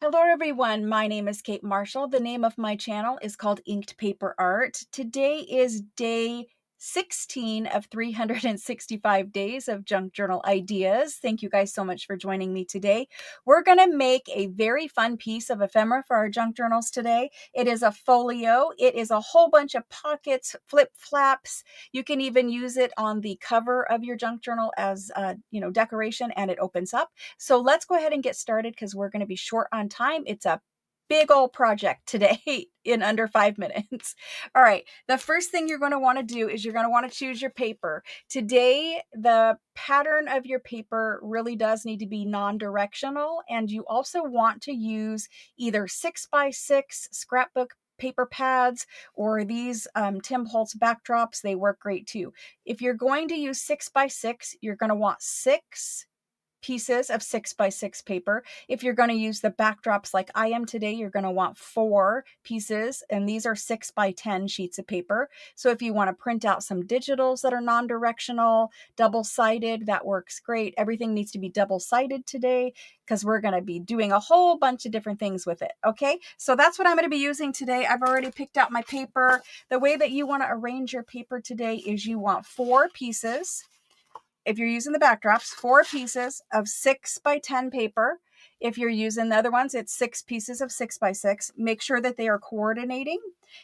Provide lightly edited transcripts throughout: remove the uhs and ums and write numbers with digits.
Hello everyone, my name is Kate Marshall. The name of my channel is called Inked Paper Art. Today is day 16 of 365 days of junk journal ideas. Thank you guys so much for joining me today. We're going to make a very fun piece of ephemera for our junk journals today. It is a folio. It is a whole bunch of pockets, flip flaps. You can even use it on the cover of your junk journal as decoration, and it opens up. So let's go ahead and get started because we're going to be short on time. It's a big old project today in under 5 minutes. All right. The first thing you're going to want to do is you're going to want to choose your paper. Today, the pattern of your paper really does need to be non-directional. And you also want to use either 6x6 scrapbook paper pads or these Tim Holtz backdrops. They work great too. If you're going to use 6x6, you're going to want 6 pieces of 6x6 paper. If you're going to use the backdrops like I am today, you're going to want 4 pieces, and these are 6x10 sheets of paper. So if you want to print out some digitals that are non-directional, double-sided, that works great. Everything needs to be double-sided today because we're going to be doing a whole bunch of different things with it. Okay, so that's what I'm going to be using today. I've already picked out my paper. The way that you want to arrange your paper today is you want 4 pieces. If you're using the backdrops, 4 pieces of 6x10 paper. If you're using the other ones, it's 6 pieces of 6x6. Make sure that they are coordinating.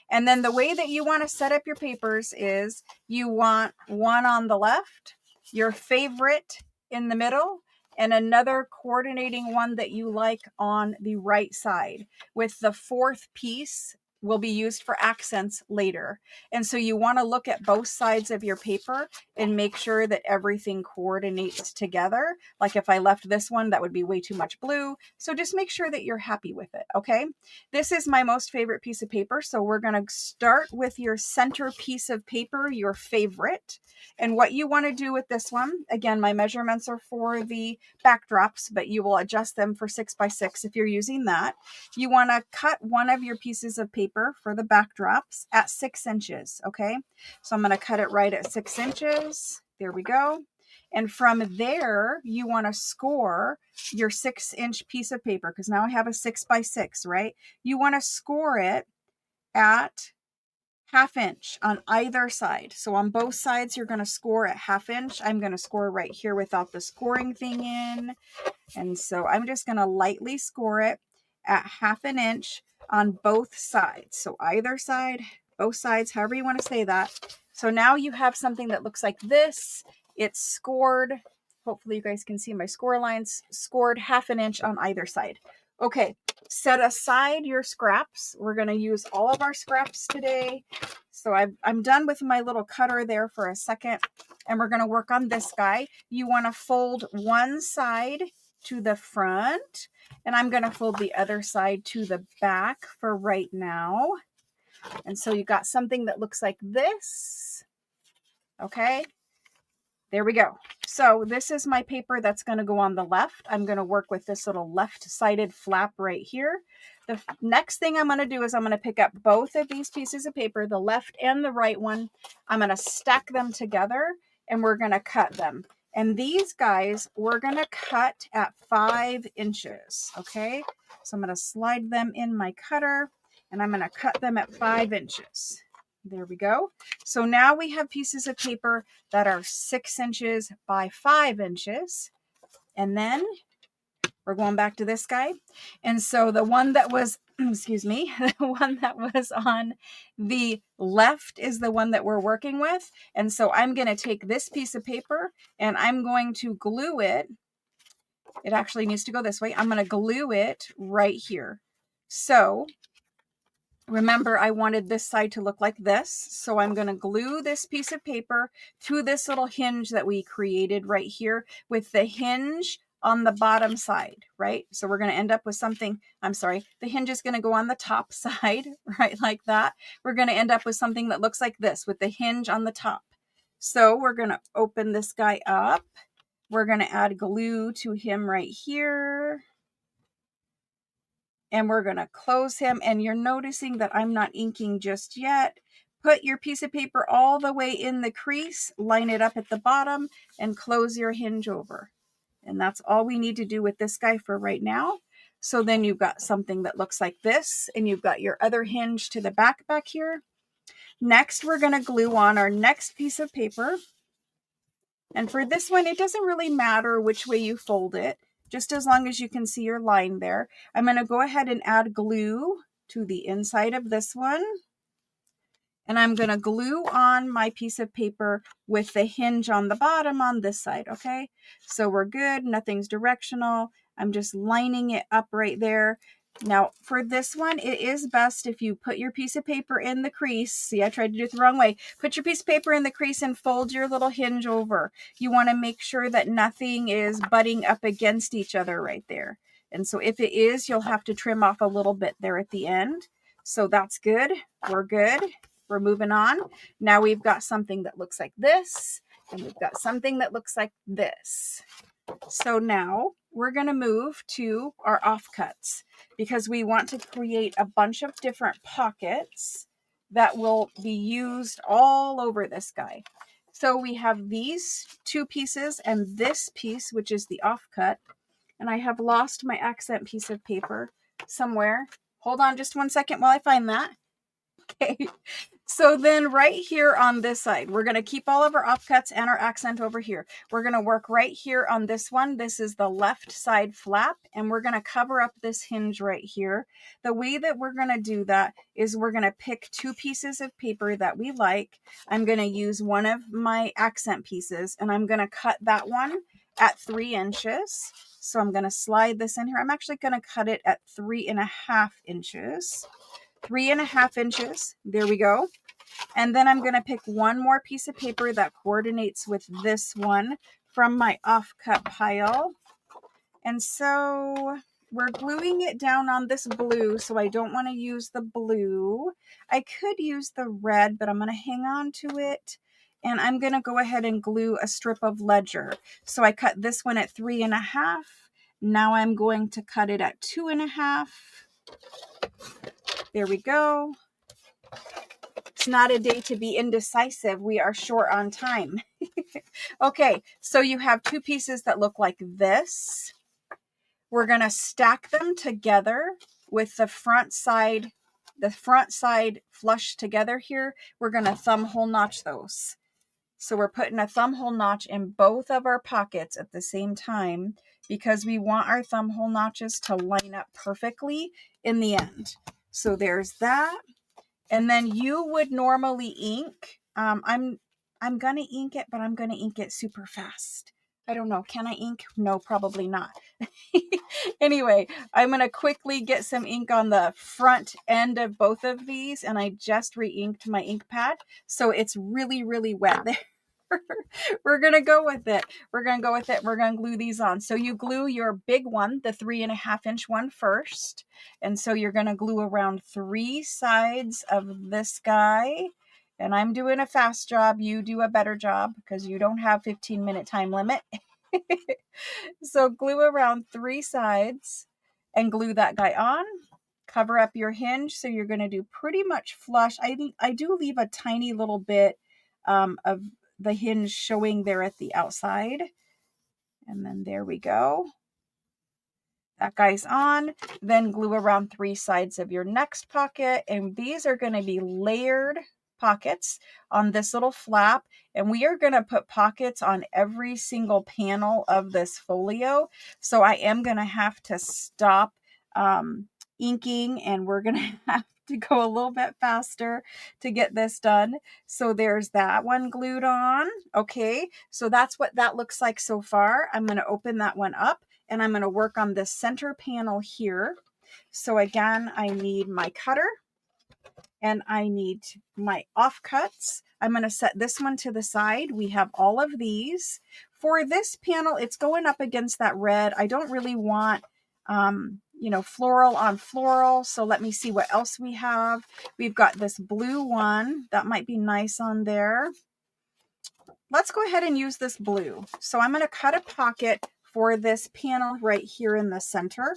And then the way that you want to set up your papers is you want one on the left, your favorite in the middle, and another coordinating one that you like on the right side, with the 4th piece will be used for accents later. And so you want to look at both sides of your paper and make sure that everything coordinates together. Like if I left this one, that would be way too much blue. So just make sure that you're happy with it, okay? This is my most favorite piece of paper. So we're going to start with your center piece of paper, your favorite. And what you want to do with this one, again, my measurements are for the backdrops, but you will adjust them for 6x6 if you're using that. You want to cut one of your pieces of paper for the backdrops at 6 inches, okay? So I'm going to cut it right at 6 inches. There we go. And from there, you want to score your 6-inch piece of paper, because now I have a 6x6, right? You want to score it at 1/2 inch on either side. So on both sides, you're going to score at 1/2 inch. I'm going to score right here without the scoring thing in. And so I'm just going to lightly score it at 1/2 inch on both sides. So either side, both sides, however you want to say that. So now you have something that looks like this. It's scored. Hopefully you guys can see my score lines, scored 1/2 inch on either side. Okay, set aside your scraps. We're going to use all of our scraps today. So I'm done with my little cutter there for a second, and we're going to work on this guy. You want to fold one side to the front, and I'm going to fold the other side to the back for right now. And so you got something that looks like this. Okay, there we go. So this is my paper that's going to go on the left. I'm going to work with this little left-sided flap right here. The next thing I'm going to do is I'm going to pick up both of these pieces of paper, the left and the right one. I'm going to stack them together, and we're going to cut them. And these guys, we're going to cut at 5 inches, okay? So I'm going to slide them in my cutter, and I'm going to cut them at 5 inches. There we go. So now we have pieces of paper that are 6 inches by 5 inches. And then we're going back to this guy. And so the one that was, excuse me, the one that was on the left is the one that we're working with. And so I'm going to take this piece of paper and I'm going to glue it. It actually needs to go this way. I'm going to glue it right here. So remember, I wanted this side to look like this. So I'm going to glue this piece of paper to this little hinge that we created right here with the hinge on the bottom side, right? So we're going to end up with something, I'm sorry, the hinge is going to go on the top side, right? Like that. We're going to end up with something that looks like this with the hinge on the top. So we're going to open this guy up. We're going to add glue to him right here. And we're going to close him. And you're noticing that I'm not inking just yet. Put your piece of paper all the way in the crease, line it up at the bottom, and close your hinge over. And that's all we need to do with this guy for right now. So then you've got something that looks like this, and you've got your other hinge to the back here. Next, we're going to glue on our next piece of paper. And for this one, it doesn't really matter which way you fold it, just as long as you can see your line there. I'm going to go ahead and add glue to the inside of this one. And I'm going to glue on my piece of paper with the hinge on the bottom on this side, okay? So we're good, nothing's directional. I'm just lining it up right there. Now, for this one, it is best if you put your piece of paper in the crease. See, I tried to do it the wrong way. Put your piece of paper in the crease and fold your little hinge over. You want to make sure that nothing is butting up against each other right there. And so if it is, you'll have to trim off a little bit there at the end. So that's good. We're good. We're moving on. Now we've got something that looks like this, and we've got something that looks like this. So now we're going to move to our offcuts because we want to create a bunch of different pockets that will be used all over this guy. So we have these two pieces and this piece, which is the offcut. And I have lost my accent piece of paper somewhere. Hold on just one second while I find that. Okay. So then right here on this side, we're going to keep all of our offcuts and our accent over here. We're going to work right here on this one. This is the left side flap, and we're going to cover up this hinge right here. The way that we're going to do that is we're going to pick two pieces of paper that we like. I'm going to use one of my accent pieces, and I'm going to cut that one at 3 inches. So I'm going to slide this in here. I'm actually going to cut it at 3.5 inches. 3.5 inches. There we go. And then I'm going to pick one more piece of paper that coordinates with this one from my offcut pile. And so we're gluing it down on this blue, so I don't want to use the blue. I could use the red, but I'm going to hang on to it. And I'm going to go ahead and glue a strip of ledger. So I cut this one at 3.5. Now I'm going to cut it at 2.5. There we go. It's not a day to be indecisive. We are short on time. Okay, so you have two pieces that look like this. We're going to stack them together with the front side flush together here. We're going to thumb hole notch those. So we're putting a thumb hole notch in both of our pockets at the same time because we want our thumb hole notches to line up perfectly in the end. So there's that. And then you would normally ink. I'm going to ink it, but I'm going to ink it super fast. I don't know. Can I ink? No, probably not. Anyway, I'm going to quickly get some ink on the front end of both of these. And I just re-inked my ink pad. So it's really, really wet there. We're going to go with it. We're going to glue these on. So you glue your big one, the 3.5 inch one first. And so you're going to glue around 3 sides of this guy. And I'm doing a fast job. You do a better job because you don't have 15-minute time limit. So glue around 3 sides and glue that guy on. Cover up your hinge. So you're going to do pretty much flush. I do leave a tiny little bit of the hinge showing there at the outside. And then there we go. That guy's on. Then glue around 3 sides of your next pocket. And these are going to be layered pockets on this little flap. And we are going to put pockets on every single panel of this folio. So I am going to have to stop inking, and we're going to have to go a little bit faster to get this done. So there's that one glued on. Okay, so that's what that looks like so far. I'm going to open that one up, and I'm going to work on this center panel here. So again, I need my cutter and I need my offcuts. I'm going to set this one to the side. We have all of these. For this panel, it's going up against that red. I don't really want floral on floral. So let me see what else we have. We've got this blue one that might be nice on there. Let's go ahead and use this blue. So I'm going to cut a pocket for this panel right here in the center.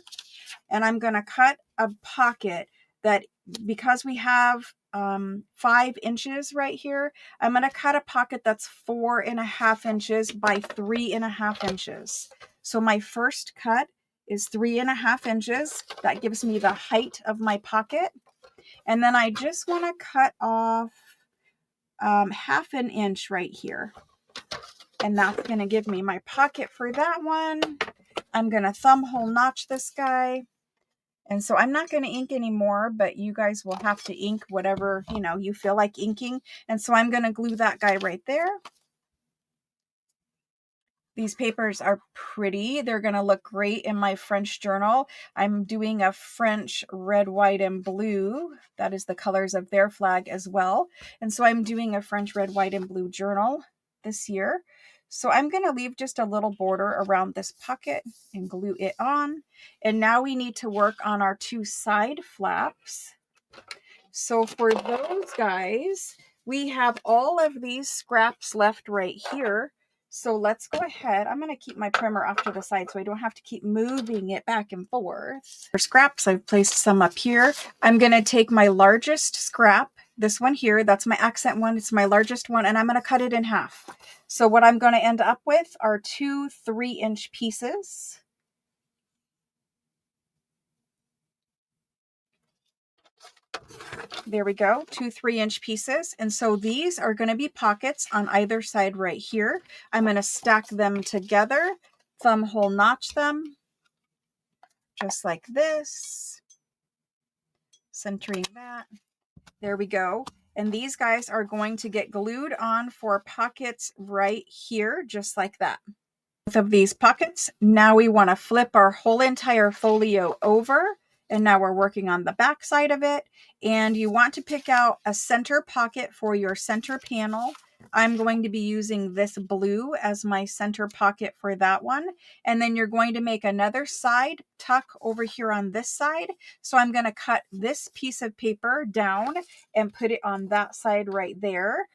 And I'm going to cut a pocket that, because we have 5 inches right here, I'm going to cut a pocket that's 4.5 inches by 3.5 inches. So my first cut is 3.5 inches. That gives me the height of my pocket. And then I just want to cut off 1/2 inch right here. And that's going to give me my pocket for that one. I'm going to thumb hole notch this guy. And so I'm not going to ink anymore, but you guys will have to ink whatever, you feel like inking. And so I'm going to glue that guy right there. These papers are pretty. They're going to look great in my French journal. I'm doing a French red, white, and blue. That is the colors of their flag as well. And so I'm doing a French red, white, and blue journal this year. So I'm going to leave just a little border around this pocket and glue it on. And now we need to work on our 2 side flaps. So for those guys, we have all of these scraps left right here. So let's go ahead. I'm going to keep my primer off to the side so I don't have to keep moving it back and forth. For scraps, I've placed some up here. I'm going to take my largest scrap, this one here, that's my accent one. It's my largest one, and I'm going to cut it in half. So what I'm going to end up with are 2 3-inch pieces. There we go, 2 3-inch pieces. And so these are going to be pockets on either side right here. I'm going to stack them together, thumb hole notch them, just like this, centering that. There we go. And these guys are going to get glued on for pockets right here, just like that. Both of these pockets. Now we want to flip our whole entire folio over. And now we're working on the back side of it. And you want to pick out a center pocket for your center panel. I'm going to be using this blue as my center pocket for that one. And then you're going to make another side tuck over here on this side. So I'm going to cut this piece of paper down and put it on that side right there.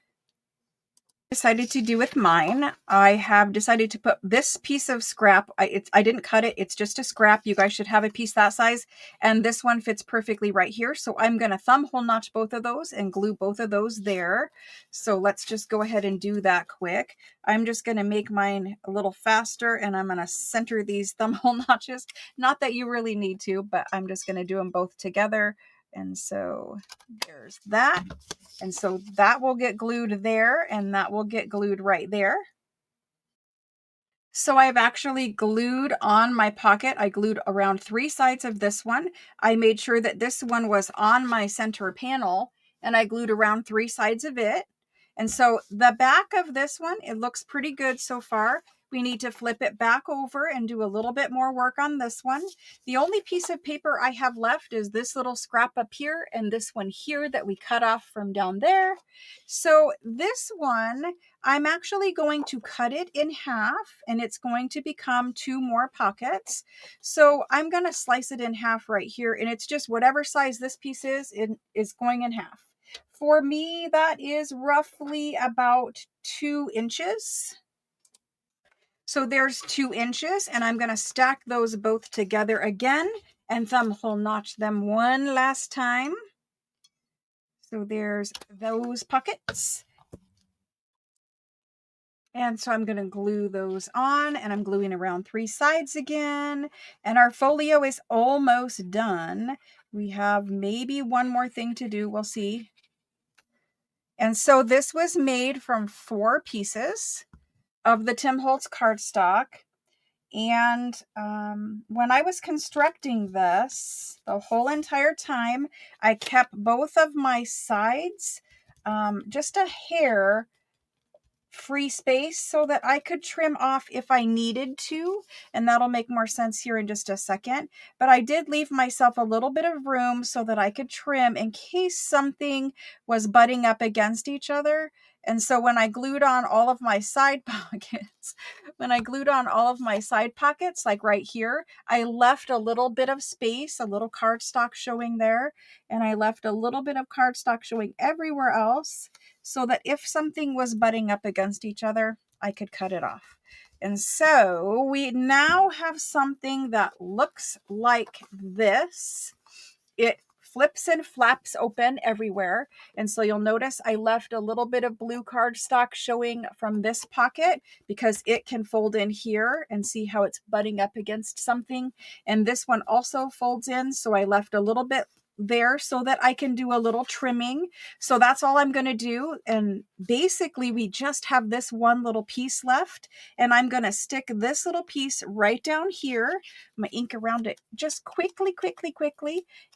Decided to do with mine. I have decided to put this piece of scrap. I didn't cut it. It's just a scrap. You guys should have a piece that size. And this one fits perfectly right here. So I'm going to thumb hole notch both of those and glue both of those there. So let's just go ahead and do that quick. I'm just going to make mine a little faster, and I'm going to center these thumb hole notches. Not that you really need to, but I'm just going to do them both together. And so there's that. And so that will get glued there, and that will get glued right there. So I've actually glued on my pocket. I glued around 3 sides of this one. I made sure that this one was on my center panel, and I glued around 3 sides of it. And so the back of this one, it looks pretty good so far. We need to flip it back over and do a little bit more work on this one. The only piece of paper I have left is this little scrap up here and this one here that we cut off from down there. So this one, I'm actually going to cut it in half, and it's going to become 2 more pockets. So I'm going to slice it in half right here, and it's just whatever size this piece is, it is going in half. For me, that is roughly about 2 inches. So there's 2 inches, and I'm going to stack those both together again and thumb hole notch them one last time. So there's those pockets. And so I'm going to glue those on, and I'm gluing around 3 sides again. And our folio is almost done. We have maybe one more thing to do. We'll see. And so this was made from 4 pieces of the Tim Holtz cardstock. And when I was constructing this, the whole entire time, I kept both of my sides just a hair free space so that I could trim off if I needed to, and that'll make more sense here in just a second. But I did leave myself a little bit of room so that I could trim in case something was butting up against each other. And so when I glued on all of my side pockets, like right here, I left a little bit of space, a little cardstock showing there, and I left a little bit of cardstock showing everywhere else, so that if something was butting up against each other, I could cut it off. And so we now have something that looks like this. It flips and flaps open everywhere. And so you'll notice I left a little bit of blue cardstock showing from this pocket because it can fold in here, and see how it's butting up against something. And this one also folds in, so I left a little bit there so that I can do a little trimming. So that's all I'm going to do. And basically we just have this one little piece left, and I'm going to stick this little piece right down here. I'm going to ink around it just quickly.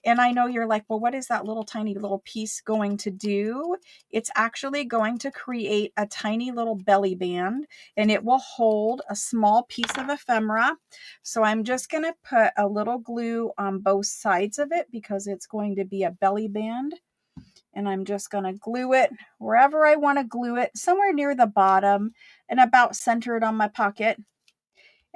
And I know you're like, well, what is that little tiny little piece going to do? It's actually going to create a tiny little belly band, and it will hold a small piece of ephemera. So I'm just going to put a little glue on both sides of it because it's going to be a belly band. And I'm just going to glue it wherever I want to glue it, somewhere near the bottom and about centered on my pocket.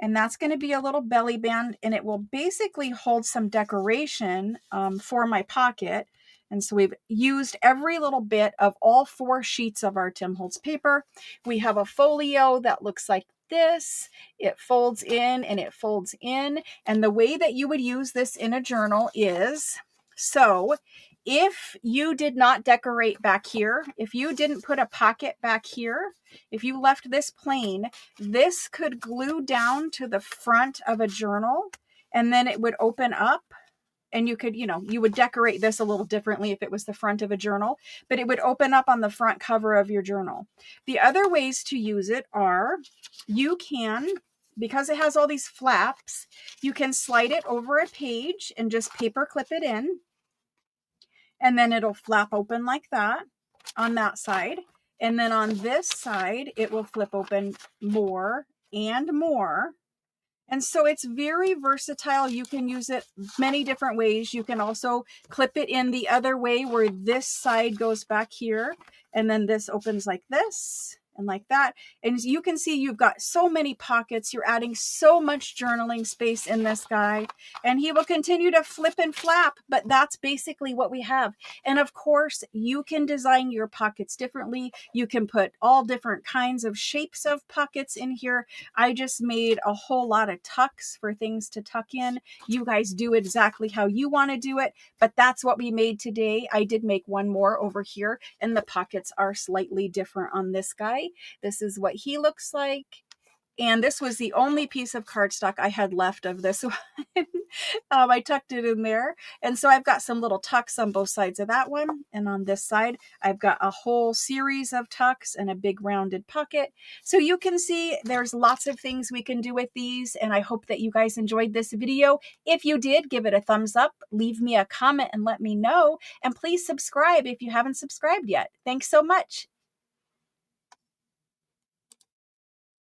And that's going to be a little belly band, and it will basically hold some decoration for my pocket. And so we've used every little bit of all 4 sheets of our Tim Holtz paper. We have a folio that looks like this. It folds in and it folds in. And the way that you would use this in a journal is, so if you did not decorate back here, if you didn't put a pocket back here, if you left this plain, this could glue down to the front of a journal, and then it would open up, and you could, you would decorate this a little differently if it was the front of a journal, but it would open up on the front cover of your journal. The other ways to use it are, you can, because it has all these flaps, you can slide it over a page and just paper clip it in, and then it'll flap open like that on that side. And then on this side, it will flip open more and more. And so it's very versatile. You can use it many different ways. You can also clip it in the other way where this side goes back here, and then this opens like this and like that. And you can see you've got so many pockets. You're adding so much journaling space in this guy, and he will continue to flip and flap, but that's basically what we have. And of course, you can design your pockets differently. You can put all different kinds of shapes of pockets in here. I just made a whole lot of tucks for things to tuck in. You guys do exactly how you want to do it, but that's what we made today. I did make one more over here, and the pockets are slightly different on this guy. This is what he looks like. And this was the only piece of cardstock I had left of this one. I tucked it in there. And so I've got some little tucks on both sides of that one. And on this side, I've got a whole series of tucks and a big rounded pocket. So you can see there's lots of things we can do with these. And I hope that you guys enjoyed this video. If you did, give it a thumbs up, leave me a comment and let me know. And please subscribe if you haven't subscribed yet. Thanks so much.